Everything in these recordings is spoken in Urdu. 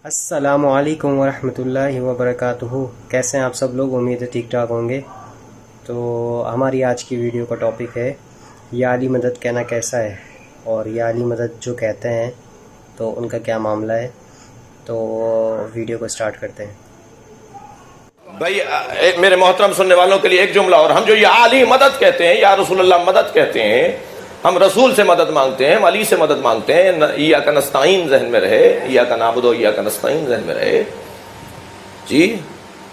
السلام علیکم ورحمۃ اللہ وبرکاتہ۔ کیسے ہیں آپ سب لوگ؟ امید ہے ٹھیک ٹھاک ہوں گے۔ تو ہماری آج کی ویڈیو کا ٹاپک ہے یا علی مدد کہنا کیسا ہے، اور یا علی مدد جو کہتے ہیں تو ان کا کیا معاملہ ہے۔ تو ویڈیو کو سٹارٹ کرتے ہیں۔ بھائی میرے محترم سننے والوں کے لیے ایک جملہ اور، ہم جو یا علی مدد کہتے ہیں، یا رسول اللہ مدد کہتے ہیں، ہم رسول سے مدد مانگتے ہیں، ہم علی سے مدد مانگتے ہیں۔ ایاک نستعین ذہن میں رہے، ایاک نعبد و ایاک نستعین ذہن میں رہے جی۔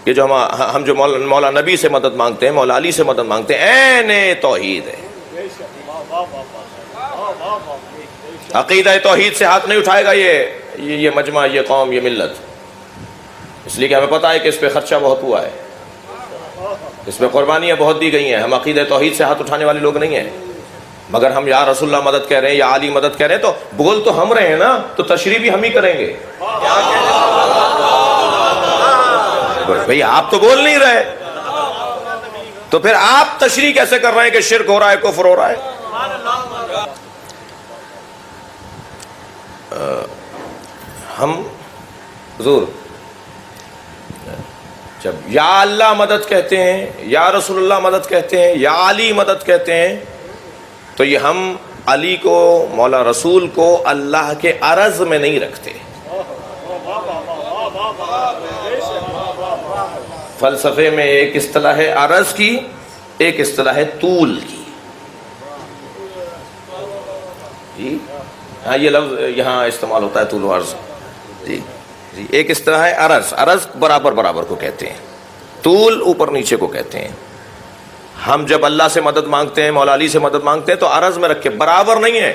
یہ جو ہم جو مولا نبی سے مدد مانگتے ہیں، مولا علی سے مدد مانگتے ہیں، عین توحید ہے۔ عقیدہ توحید سے ہاتھ نہیں اٹھائے گا یہ مجمع، یہ قوم، یہ ملت، اس لیے کہ ہمیں پتہ ہے کہ اس پہ خرچہ بہت ہوا ہے، اس پہ قربانیاں بہت دی گئی ہیں۔ ہم عقیدہ توحید سے ہاتھ اٹھانے والے لوگ نہیں ہیں، مگر ہم یا رسول اللہ مدد کہہ رہے ہیں، یا علی مدد کہہ رہے ہیں، تو بول تو ہم رہے ہیں نا، تو تشریح بھی ہم ہی کریں گے۔ بھئی آپ تو بول نہیں رہے، تو پھر آپ تشریح کیسے کر رہے ہیں کہ شرک ہو رہا ہے، کفر ہو رہا ہے؟ ہم حضور جب یا اللہ مدد کہتے ہیں، یا رسول اللہ مدد کہتے ہیں، یا علی مدد کہتے ہیں، تو یہ ہم علی کو، مولا رسول کو اللہ کے عرض میں نہیں رکھتے۔ فلسفے میں ایک اصطلاح ہے عرض کی، ایک اصطلاح ہے طول کی جی۔ ہاں یہ لفظ یہاں استعمال ہوتا ہے، طول و عرض جی جی۔ ایک اصطلاح ہے عرض، عرض برابر برابر کو کہتے ہیں، طول اوپر نیچے کو کہتے ہیں۔ ہم جب اللہ سے مدد مانگتے ہیں، مولا علی سے مدد مانگتے ہیں، تو عرض میں رکھ کے، برابر نہیں ہے،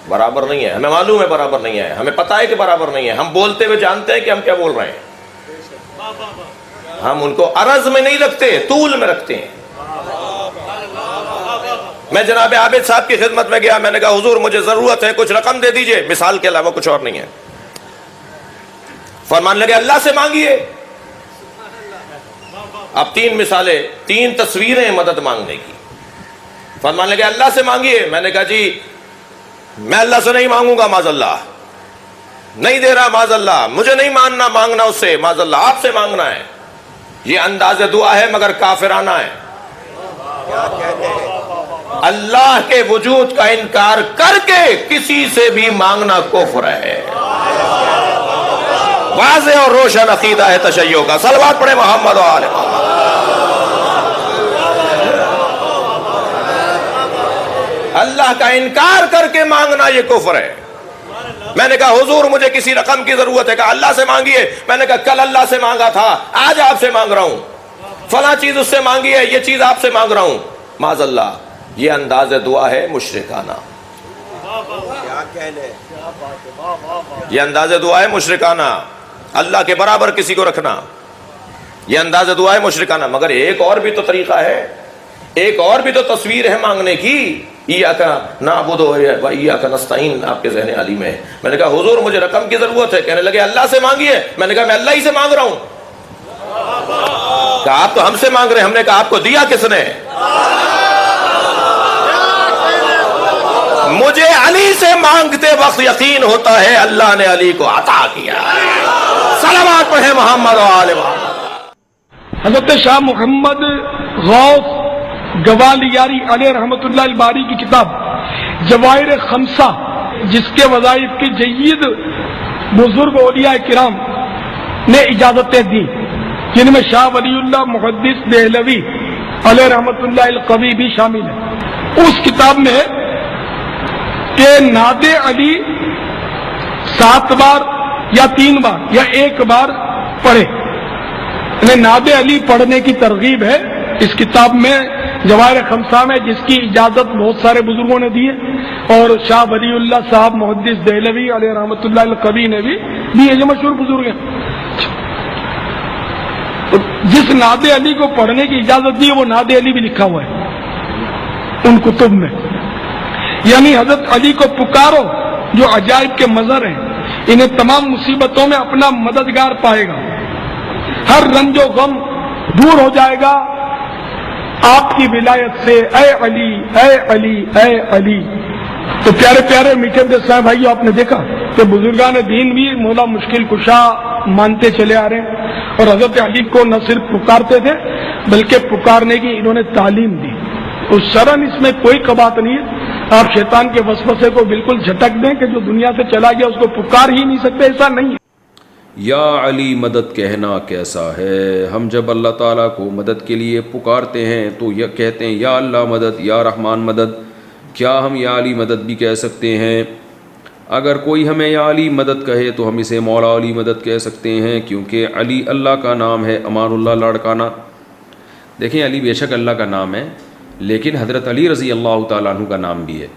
برابر نہیں ہے، ہمیں معلوم ہے برابر نہیں ہے، ہمیں پتہ ہے کہ برابر نہیں ہے، ہم بولتے ہوئے جانتے ہیں کہ ہم کیا بول رہے ہیں، ہم ان کو عرض میں نہیں رکھتے، طول میں رکھتے ہیں۔ میں جناب عابد صاحب کی خدمت میں گیا، میں نے کہا حضور مجھے ضرورت ہے، کچھ رقم دے دیجئے، مثال کے علاوہ کچھ اور نہیں ہے۔ فرمان لگے اللہ سے مانگیے۔ اب تین مثالیں، تین تصویریں مدد مانگنے کی۔ فرمان لگے اللہ سے مانگیے۔ میں نے کہا جی میں اللہ سے نہیں مانگوں گا، معاذ اللہ، نہیں دے رہا، معاذ اللہ، مجھے نہیں مانگنا اس سے، معاذ اللہ، آپ سے مانگنا ہے۔ یہ انداز دعا ہے مگر کافرانہ ہے۔ اللہ کے وجود کا انکار کر کے کسی سے بھی مانگنا کفر ہے۔ واضح اور روشن عقیدہ ہے تشیع کا۔ صلوات پڑھے محمد و آل محمد۔ اللہ کا انکار کر کے مانگنا یہ کفر ہے۔ میں نے کہا حضور مجھے کسی رقم کی ضرورت ہے، کہا اللہ سے مانگیے۔ میں نے کہا کل اللہ سے مانگا تھا، آج آپ سے مانگ رہا ہوں، فلاں چیز اس سے مانگی ہے، یہ چیز آپ سے مانگ رہا ہوں، معاذ اللہ۔ یہ انداز دعا ہے مشرکانہ، یہ انداز دعا ہے مشرکانہ، اللہ کے برابر کسی کو رکھنا، یہ انداز دعا ہے مشرکانہ۔ مگر ایک اور بھی تو طریقہ ہے، ایک اور بھی تو تصویر ہے مانگنے کی۔ ایاک نعبد و ایاک نستعین آپ کے ذہن علی میں ہے۔ میں نے کہا حضور مجھے رقم کی ضرورت ہے، کہنے لگے اللہ سے مانگیے۔ میں نے کہا میں اللہ ہی سے مانگ رہا ہوں۔ کہا آپ تو ہم سے مانگ رہے ہیں۔ ہم نے کہا آپ کو دیا کس نے؟ مجھے علی سے مانگتے وقت یقین ہوتا ہے اللہ نے علی کو عطا کیا۔ صلوات پڑھے محمد و آل محمد۔ حضرت شاہ محمد غوث گوالیاری علیہ رحمت اللہ الباری کی کتاب جواہر خمسہ، جس کے وظائف کی جید بزرگ اولیاء کرام نے اجازتیں دی، جن میں شاہ ولی اللہ محدث دہلوی علیہ رحمت اللہ القوی بھی شامل ہے۔ اس کتاب میں کہ نعت علی 7 بار یا 3 بار یا 1 بار پڑھے، یعنی نعت علی پڑھنے کی ترغیب ہے اس کتاب میں جواہر خمسہ میں، جس کی اجازت بہت سارے بزرگوں نے دی ہے، اور شاہ ولی اللہ صاحب محدث دہلوی علیہ رحمت اللہ القوی نے بھی یہ جو مشہور بزرگ ہیں۔ جس نعت علی کو پڑھنے کی اجازت دی وہ نعت علی بھی لکھا ہوا ہے ان کتب میں، یعنی حضرت علی کو پکارو جو عجائب کے مظہر ہیں، انہیں تمام مصیبتوں میں اپنا مددگار پائے گا، ہر رنج و غم دور ہو جائے گا آپ کی ولایت سے، اے علی اے علی اے علی۔ تو پیارے پیارے میٹھے میٹھے بھائیو، آپ نے دیکھا کہ بزرگان دین بھی مولا مشکل کشا مانتے چلے آ رہے ہیں، اور حضرت علی کو نہ صرف پکارتے تھے بلکہ پکارنے کی انہوں نے تعلیم دی۔ اس شرن اس میں کوئی کبات نہیں ہے، آپ شیطان کے وسوسے کو بالکل جھٹک دیں کہ جو دنیا سے چلا گیا اس کو پکار ہی نہیں سکتے، ایسا نہیں ہے۔ یا علی مدد کہنا کیسا ہے؟ ہم جب اللہ تعالیٰ کو مدد کے لیے پکارتے ہیں تو یہ کہتے ہیں یا اللہ مدد، یا رحمان مدد۔ کیا ہم یا علی مدد بھی کہہ سکتے ہیں؟ اگر کوئی ہمیں یا علی مدد کہے تو ہم اسے مولا علی مدد کہہ سکتے ہیں، کیونکہ علی اللہ کا نام ہے، امان اللہ لاڑکانہ۔ دیکھیں، علی بے شک اللہ کا نام ہے، لیکن حضرت علی رضی اللہ تعالیٰ عنہ کا نام بھی ہے۔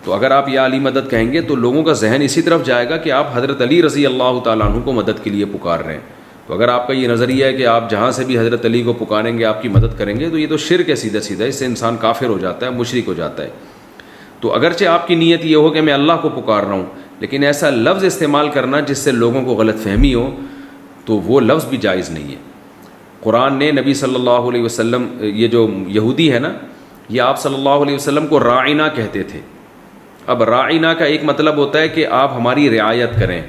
تو اگر آپ یا علی مدد کہیں گے تو لوگوں کا ذہن اسی طرف جائے گا کہ آپ حضرت علی رضی اللہ تعالیٰ عنہ کو مدد کے لیے پکار رہے ہیں۔ تو اگر آپ کا یہ نظریہ ہے کہ آپ جہاں سے بھی حضرت علی کو پکاریں گے آپ کی مدد کریں گے، تو یہ تو شرک ہے سیدھا سیدھا، اس سے انسان کافر ہو جاتا ہے، مشرک ہو جاتا ہے۔ تو اگرچہ آپ کی نیت یہ ہو کہ میں اللہ کو پکار رہا ہوں، لیکن ایسا لفظ استعمال کرنا جس سے لوگوں کو غلط فہمی ہو، تو وہ لفظ بھی جائز نہیں ہے۔ قرآن نے نبی صلی اللہ علیہ وسلم، یہ جو یہودی ہے نا، یہ آپ صلی اللہ علیہ وسلم کو راعینا کہتے تھے۔ اب راعینا کا ایک مطلب ہوتا ہے کہ آپ ہماری رعایت کریں،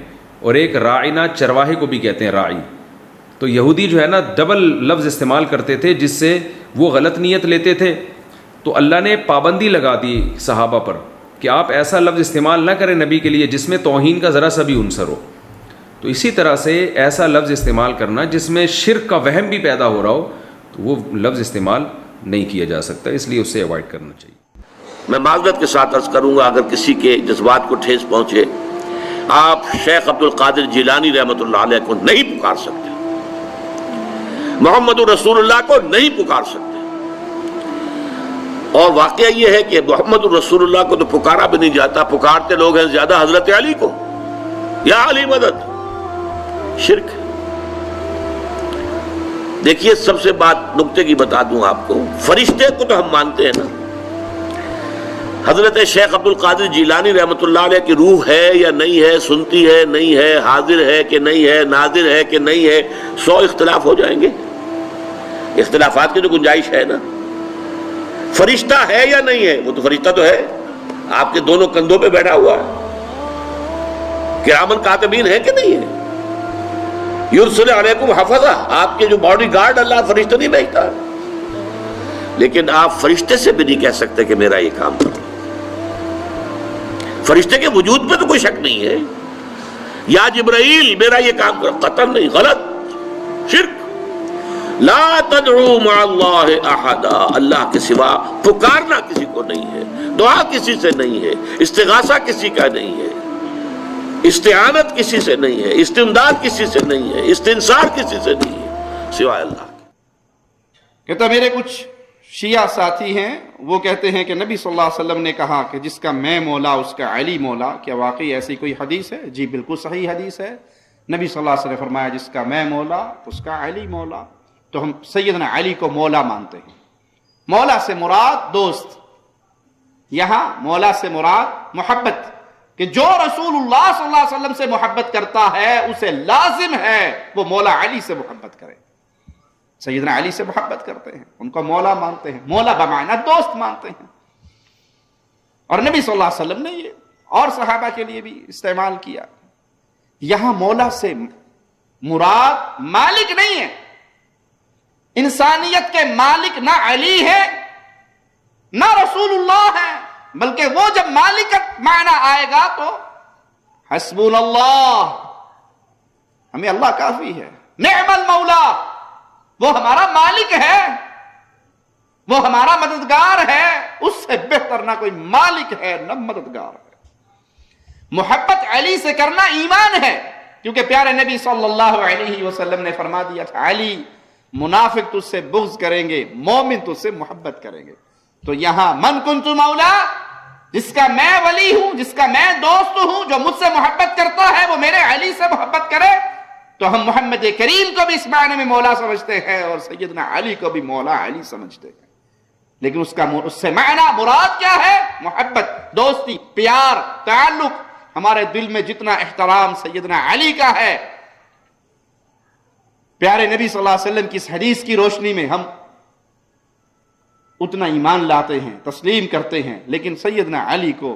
اور ایک راعینا چرواہے کو بھی کہتے ہیں راعی۔ تو یہودی جو ہے نا ڈبل لفظ استعمال کرتے تھے، جس سے وہ غلط نیت لیتے تھے۔ تو اللہ نے پابندی لگا دی صحابہ پر کہ آپ ایسا لفظ استعمال نہ کریں نبی کے لیے جس میں توہین کا ذرا سا بھی عنصر ہو۔ تو اسی طرح سے ایسا لفظ استعمال کرنا جس میں شرک کا وہم بھی پیدا ہو رہا ہو، تو وہ لفظ استعمال نہیں کیا جا سکتا، اس لیے اسے اوائڈ کرنا چاہیے۔ میں معذرت کے ساتھ عرض کروں گا اگر کسی کے جذبات کو ٹھیس پہنچے، آپ شیخ عبد القادر جیلانی رحمۃ اللہ علیہ کو نہیں پکار سکتے، محمد رسول اللہ کو نہیں پکار سکتے۔ اور واقعہ یہ ہے کہ محمد رسول اللہ کو تو پکارا بھی نہیں جاتا، پکارتے لوگ ہیں زیادہ حضرت علی کو، یا علی مدد، شرک۔ دیکھیے، سب سے بات نکتے کی بتا دوں آپ کو، فرشتے کو تو ہم مانتے ہیں نا، حضرت شیخ عبد القادر جیلانی رحمۃ اللہ علیہ کی روح ہے یا نہیں ہے، سنتی ہے نہیں ہے، حاضر ہے کہ نہیں ہے، ناظر ہے کہ نہیں ہے، 100 اختلاف ہو جائیں گے، اختلافات کی تو گنجائش ہے نا۔ فرشتہ ہے یا نہیں ہے؟ وہ تو فرشتہ تو ہے، آپ کے دونوں کندھوں پہ بیٹھا ہوا ہے، کرامن کاتبین ہے کہ نہیں ہے، یرسل علیکم حفظہ، آپ کے جو باڈی گارڈ اللہ فرشتہ نہیں بھیجتا، لیکن آپ فرشتے سے بھی نہیں کہہ سکتے کہ میرا یہ کام کرو۔ فرشتے کے وجود پہ تو کوئی شک نہیں ہے، یا جبرائیل میرا یہ کام کرو، قطعاً نہیں، غلط، شرک۔ لا تدعو مع اللہ احدا، اللہ کے سوا پکارنا کسی کو نہیں ہے، دعا کسی سے نہیں ہے، استغاثہ کسی کا نہیں ہے، استعانت کسی سے نہیں ہے، استمداد کسی سے نہیں ہے، استنصار کسی سے نہیں ہے سوائے اللہ کے۔ کہتا میرے کچھ شیعہ ساتھی ہیں، وہ کہتے ہیں کہ نبی صلی اللہ علیہ وسلم نے کہا کہ جس کا میں مولا اس کا علی مولا۔ کیا واقعی ایسی کوئی حدیث ہے؟ جی بالکل صحیح حدیث ہے، نبی صلی اللہ علیہ وسلم نے فرمایا جس کا میں مولا اس کا علی مولا۔ تو ہم سیدنا علی کو مولا مانتے ہیں۔ مولا سے مراد دوست، یہاں مولا سے مراد محبت، کہ جو رسول اللہ صلی اللہ علیہ وسلم سے محبت کرتا ہے اسے لازم ہے وہ مولا علی سے محبت کرے۔ سیدنا علی سے محبت کرتے ہیں، ان کو مولا مانتے ہیں، مولا بمعنی دوست مانتے ہیں۔ اور نبی صلی اللہ علیہ وسلم نے یہ اور صحابہ کے لیے بھی استعمال کیا۔ یہاں مولا سے مراد مالک نہیں ہے، انسانیت کے مالک نہ علی ہے نہ رسول اللہ ہے، بلکہ وہ جب مالکت معنی آئے گا تو حسبنا اللہ، ہمیں اللہ کافی ہے، نعم المولا، وہ ہمارا مالک ہے، وہ ہمارا مددگار ہے، اس سے بہتر نہ کوئی مالک ہے نہ مددگار ہے۔ محبت علی سے کرنا ایمان ہے، کیونکہ پیارے نبی صلی اللہ علیہ وسلم نے فرما دیا تھا علی منافق تجھ سے بغض کریں گے، مومن تجھ سے محبت کریں گے۔ تو یہاں من کنت مولا، جس کا میں ولی ہوں، جس کا میں دوست ہوں، جو مجھ سے محبت کرتا ہے وہ میرے علی سے محبت کرے، تو ہم محمد کریم کو بھی اس معنی میں مولا سمجھتے ہیں اور سیدنا علی کو بھی مولا علی سمجھتے ہیں۔ لیکن اس سے معنی مراد کیا ہے؟ محبت، دوستی، پیار، تعلق۔ ہمارے دل میں جتنا احترام سیدنا علی کا ہے، پیارے نبی صلی اللہ علیہ وسلم کی اس حدیث کی روشنی میں ہم اتنا ایمان لاتے ہیں، تسلیم کرتے ہیں، لیکن سیدنا علی کو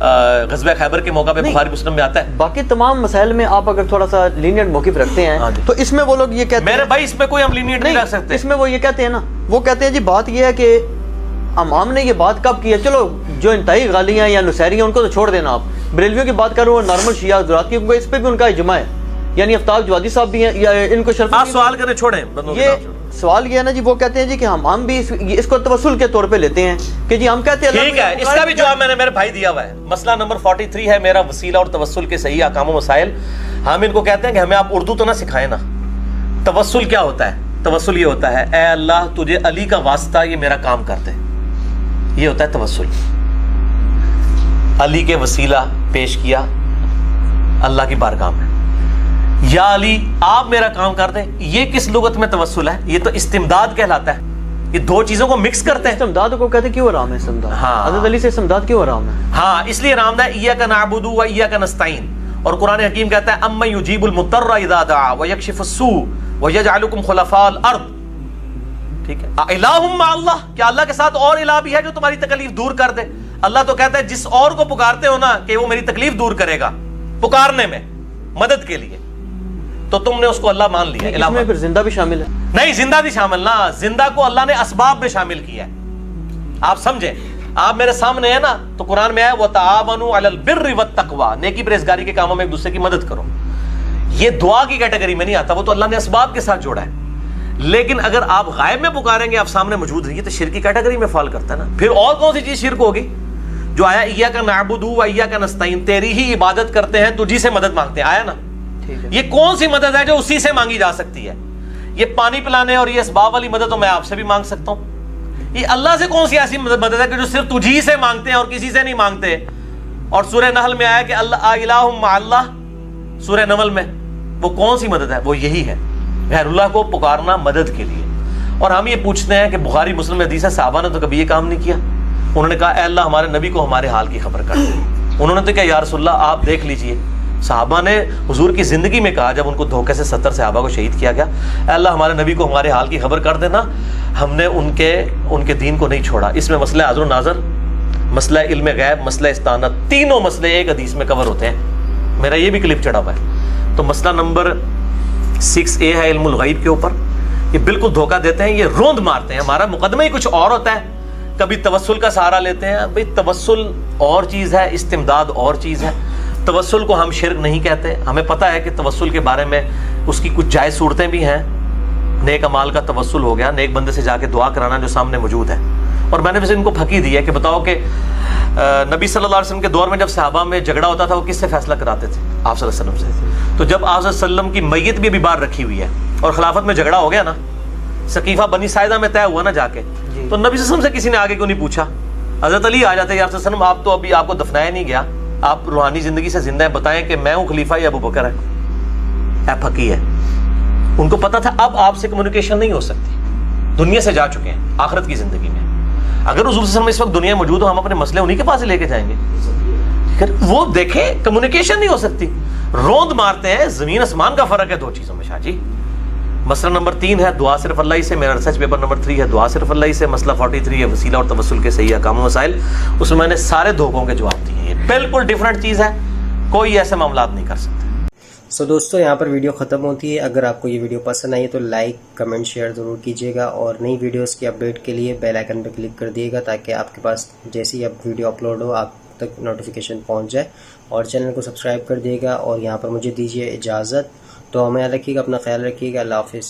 غزوہ خیبر کے موقع پہ بخاری مسلم میں آتا ہے. باقی تمام مسائل میں آپ اگر تھوڑا سا لینئرڈ موقف رکھتے ہیں تو اس میں وہ لوگ یہ کہتے ہیں میرے بھائی اس میں کوئی ہم لینئرڈ نہیں رکھ سکتے. اس میں وہ یہ کہتے ہیں نا، وہ کہتے ہیں جی بات یہ ہے کہ امام نے یہ بات کب کی ہے، چلو جو انتہائی غالیاں یا نصیری ہیں ان کو تو چھوڑ دینا، آپ بریلویوں کی بات کر رہے ہو، نارمل شیعہ حضرات کی، کیونکہ اس پہ بھی ان کا اجماع ہے. یعنی آفتاب جوادی صاحب بھی ہیں، یا ان کو شرف آپ سوال کریں چھوڑیں. یہ سوال یہ ہے نا جی، وہ کہتے ہیں جی کہ ہم بھی اس کو توسل کے طور پہ لیتے ہیں کہ جی ہم کہتے ہیں. ٹھیک ہے، اس کا بھی جواب میں نے میرے بھائی دیا ہوا ہے. مسئلہ نمبر 43 ہے میرا، وسیلہ اور توسل کے صحیح احکام و مسائل. ہم ان کو کہتے ہیں کہ ہمیں آپ اردو تو نہ سکھائیں نا. توسل کیا ہوتا ہے؟ توسل یہ ہوتا ہے اے اللہ تجھے علی کا واسطہ یہ میرا کام کر دے، یہ ہوتا ہے توسل. علی کے وسیلہ پیش کیا اللہ کی بارگاہ میں، یا علی آپ میرا کام کر دیں. یہ کس لغت میں توسل ہے؟ یہ تو استمداد کہلاتا ہے. یہ دو چیزوں کو مکس کرتے ہیں. استمداد کو کہتے ہیں کیوں حرام ہے استمداد؟ ہاں، حضرت علی سے استمداد کیوں حرام ہے؟ ہاں اس لیے حرام ہے. ایاک نعبد و ایاک نستعین. اور قرآن حکیم کہتا ہے امن یجیب المضطر اذا دعا ویکشف السوء ویجعلکم خلفاء الارض. ٹھیک ہے، الہ مع اللہ، کیا اللہ کے ساتھ اور الہ بھی ہے جو تمہاری تکلیف دور کر دے؟ اللہ تو کہتا ہے جس اور کو پکارتے ہو نا کہ وہ میری تکلیف دور کرے گا پکارنے میں مدد کے لیے، تو تم نے اس کو اللہ مان لیا. اس میں پھر زندہ بھی شامل ہے؟ نہیں، زندہ بھی شامل نہ. زندہ کو اللہ نے اسباب میں شامل کیا ہے. آپ سمجھیں، آپ میرے سامنے ہیں نا، تو قرآن میں ہے وَتَعَاوَنُوا عَلَى الْبِرِّ وَالتَّقْوَى، نیکی پرہیزگاری کے کاموں میں ایک دوسرے کی مدد کرو. یہ دعا کی کیٹیگری میں نہیں آتا، وہ تو اللہ نے اسباب کے ساتھ جوڑا ہے. لیکن اگر آپ غائب میں پکاریں گے، آپ سامنے موجود رہیے، تو شرک کی کیٹیگری میں فال کرتا ہے نا. پھر اور کون سی چیز شرک ہوگی؟ جو آیا ایاک نعبد و ایاک نستعین، تیری ہی عبادت کرتے ہیں، تجھی سے مدد مانگتے ہیں، آیا نا. یہ کون سی مدد ہے جو اسی سے مانگی جا سکتی ہے؟ یہ پانی پلانے اور یہ اسباب والی مدد تو میں آپ سے بھی مانگ سکتا ہوں. یہ اللہ سے کون سی ایسی مدد ہے کہ جو صرف تجھی سے مانگتے ہیں اور کسی سے نہیں مانگتے؟ اور سورہ نحل میں آیا کہ اللہ الہ مع اللہ، سورہ نحل میں وہ کون سی مدد ہے؟ وہ یہی ہے، غیر اللہ کو پکارنا مدد کے لیے. اور ہم یہ پوچھتے ہیں کہ بخاری مسلم میں حدیث ہے، صحابہ نے تو کبھی یہ کام نہیں کیا. انہوں نے کہا اے اللہ ہمارے نبی کو ہمارے حال کی خبر کر دے. انہوں نے تو کہا یا رسول اللہ آپ دیکھ لیجئے. صحابہ نے حضور کی زندگی میں کہا جب ان کو دھوکے سے 70 صحابہ کو شہید کیا گیا، اے اللہ ہمارے نبی کو ہمارے حال کی خبر کر دینا، ہم نے ان کے دین کو نہیں چھوڑا. اس میں مسئلہ حاضر و ناظر، مسئلہ علم غیب، مسئلہ استعانت، تینوں مسئلے ایک حدیث میں کور ہوتے ہیں. میرا یہ بھی کلپ چڑھا ہوا ہے. تو مسئلہ نمبر 6A ہے علم الغیب کے اوپر. یہ بالکل دھوکہ دیتے ہیں، یہ روند مارتے ہیں. ہمارا مقدمہ ہی کچھ اور ہوتا ہے. کبھی توسل کا سہارا لیتے ہیں. بھئی توسل اور چیز ہے، استمداد اور چیز ہے. توسل کو ہم شرک نہیں کہتے. ہمیں پتہ ہے کہ توسل کے بارے میں اس کی کچھ جائز صورتیں بھی ہیں. نیک امال کا توسل ہو گیا، نیک بندے سے جا کے دعا کرانا جو سامنے موجود ہے. اور میں نے ویسے ان کو پھکی دی ہے کہ بتاؤ کہ نبی صلی اللہ علیہ وسلم کے دور میں جب صحابہ میں جھگڑا ہوتا تھا وہ کس سے فیصلہ کراتے تھے؟ آپ صلی اللہ علیہ وسلم سے. تو جب آپ صلی اللہ علیہ وسلم کی میت بھی ابھی باہر رکھی ہوئی ہے اور خلافت میں جھگڑا ہو گیا نا، سقیفہ بنی ساعدہ میں طے ہوا نا جا کے، تو نبی صلی اللہ علیہ وسلم سے کسی نے آگے کیوں نہیں پوچھا؟ حضرت علی آ جاتے، یا رسول اللہ علیہ وسلم آپ تو ابھی آپ کو دفنایا نہیں گیا، آپ روحانی زندگی سے زندہ ہیں، بتائیں کہ میں ہوں خلیفہ یا ابو بکر ہے؟ اے پھکی ہے. ان کو پتا تھا اب آپ سے کمیونیکیشن نہیں ہو سکتی، دنیا سے جا چکے ہیں آخرت کی زندگی میں. اگر حضور صلی اللہ علیہ وسلم اس وقت دنیا موجود ہو، ہم اپنے مسئلے انہی کے پاس لے کے جائیں گے. وہ دیکھیں کمیونیکیشن نہیں ہو سکتی، روند مارتے ہیں. زمین آسمان کا فرق ہے دو چیزوں میں شاہ جی. مسئلہ نمبر 3 ہے دعا صرف اللہ ہی سے. میرا ریسرچ پیپر نمبر 3 ہے دعا صرف اللہ ہی سے. مسئلہ 43 ہے وسیلہ اور توسل کے صحیح احکام و مسائل. اس میں میں نے سارے دھوکوں کے جواب دیے. یہ بالکل ڈیفرنٹ چیز ہے، کوئی ایسے معاملات نہیں کر سکتے. دوستو یہاں پر ویڈیو ختم ہوتی ہے. اگر آپ کو یہ ویڈیو پسند آئی تو لائک کمنٹ شیئر ضرور کیجیے گا، اور نئی ویڈیوز کی اپڈیٹ کے لیے بیل آئیکن پہ کلک کر دیے گا تاکہ آپ کے پاس جیسی ہی اب ویڈیو اپلوڈ ہو آپ تک نوٹیفیکیشن پہنچ جائے. اور چینل کو سبسکرائب کر دیے گا. اور یہاں پر مجھے دیجیے اجازت. تو ہمیں یاد رکھیے گا، اپنا خیال رکھیے گا. اللہ حافظ.